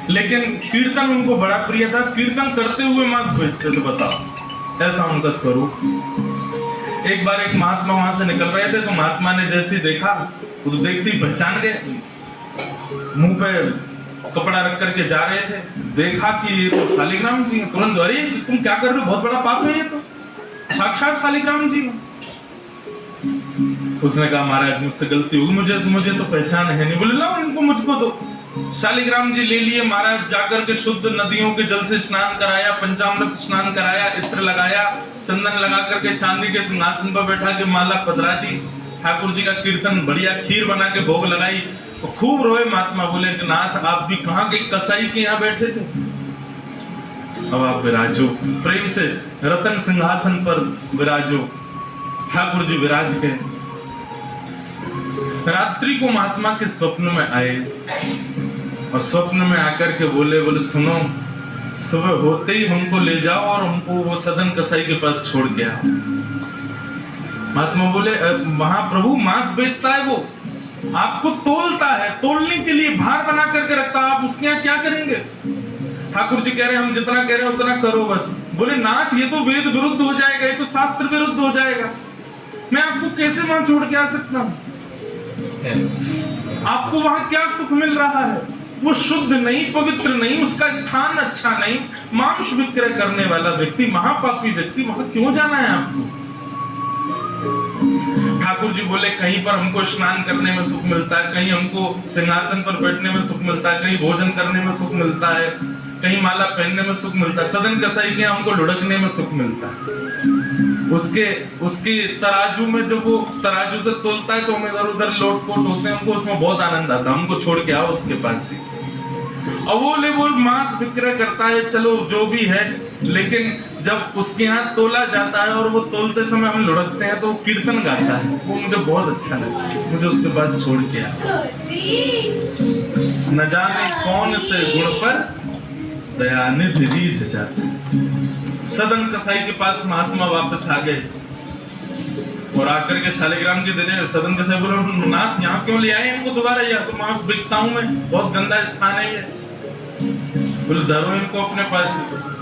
लेकिन कीर्तन उनको बड़ा प्रिय था। कीर्तन करते हुए मांस बेचते थे, बताओ ऐसा उनका स्वरूप। एक बार एक महात्मा वहां से निकल रहे थे, तो महात्मा ने जैसे देखा तो देखते ही पहचान गए, मुंह पे कपड़ा रख करके जा रहे थे, देखा कि ये तो शालिग्राम जी हैं। तुरंत, अरे तुम क्या कर रहे हो, बहुत बड़ा पाप है ये तो, साक्षात शालिग्राम जी हैं। उसने कहा महाराज मुझसे गलती होगी, मुझे तो पहचान है नहीं। बोले लाओ इनको मुझको दो। शालिग्राम जी ले लिए महाराज, जाकर के शुद्ध नदियों के जल से स्नान कराया, पंचामृत स्नान कराया, इत्र लगाया, चंदन लगा करके चांदी के सिंहासन पर बैठा के माला पधरा दी, ठाकुर जी का कीर्तन, बढ़िया खीर बना के भोग लगाई। तो खूब रोए महात्मा, बोले कि नाथ आप भी कहाँ के कसाई के यहाँ बैठे थे, अब आप विराजो, प्रेम से रतन सिंहासन पर विराजो। ठाकुर जी विराज गए। रात्रि को महात्मा के स्वप्न में आए और स्वप्न में आकर के बोले सुनो, सुबह होते ही हमको ले जाओ और हमको वो सदन कसाई के पास छोड़ के आओ। महात्मा बोले महाप्रभु मांस बेचता है, वो आपको तोलता है, तोलने के लिए भार बना करके रखता है, आप उसके यहाँ क्या करेंगे। ठाकुर जी कह रहे हम जितना कह रहे हैं उतना करो बस। बोले नाथ ये तो वेद विरुद्ध हो जाएगा, ये तो शास्त्र विरुद्ध हो जाएगा, मैं आपको कैसे वहां छोड़ के आ सकता हूँ, आपको वहां क्या सुख मिल रहा है, वो शुद्ध नहीं, पवित्र नहीं, उसका स्थान अच्छा नहीं, मांस विक्रय करने वाला व्यक्ति, महापापी व्यक्ति, वहां क्यों जाना है आपको। ठाकुर जी बोले कहीं पर हमको स्नान करने में सुख मिलता है, कहीं हमको सिंहासन पर बैठने में सुख मिलता है, कहीं भोजन करने में सुख मिलता है, कहीं माला पहनने में सुख मिलता है, सदन कसाई के हमको लुढ़कने में सुख मिलता है। उसके तराजू में जब वो तराजू से तोलता है तो हम इधर उधर लोटपोट होते हैं, हमको उसमें बहुत आनंद आता है, हमको छोड़ के आओ उसके पास से। और वो मांस विक्रय करता है, चलो जो भी है, लेकिन जब उसके यहाँ तोला जाता है और वो तोलते समय हम लुढ़कते हैं तो वो कीर्तन गाता है, वो मुझे बहुत अच्छा लगता है, मुझे उसके बाद छोड़ के आया। न जाने कौन से गुण पर दयानिधि रीझ जाते। सदन कसाई के पास महात्मा वापस आ गए और आकर के शालिग्राम जी दे रहे। सदन कसाई बोले नाथ यहाँ क्यों ले आए इनको दोबारा, यहाँ तो मांस बिकता हूँ मैं, बहुत गंदा स्थान है ये। बोले धरो इनको अपने पास।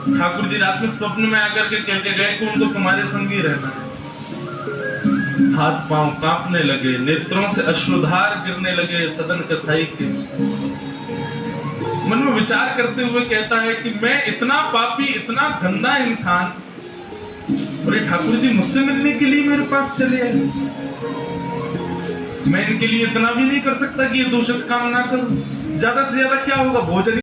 ठाकुर जी रात में स्वप्न में आकर के कह के गए कि उनको तुम्हारे संग ही रहना है। हाथ पांव कांपने लगे, नेत्रों से अश्रुधार गिरने लगे सदन कसाई के। मन में विचार करते हुए कहता है कि मैं इतना पापी, इतना गंदा इंसान, और ये ठाकुर जी मुझसे मिलने के लिए मेरे पास चले आए। मैं इनके लिए इतना भी नहीं कर सकता कि ये दूषित काम ना करूं। ज्यादा से ज्यादा क्या होगा, भोजन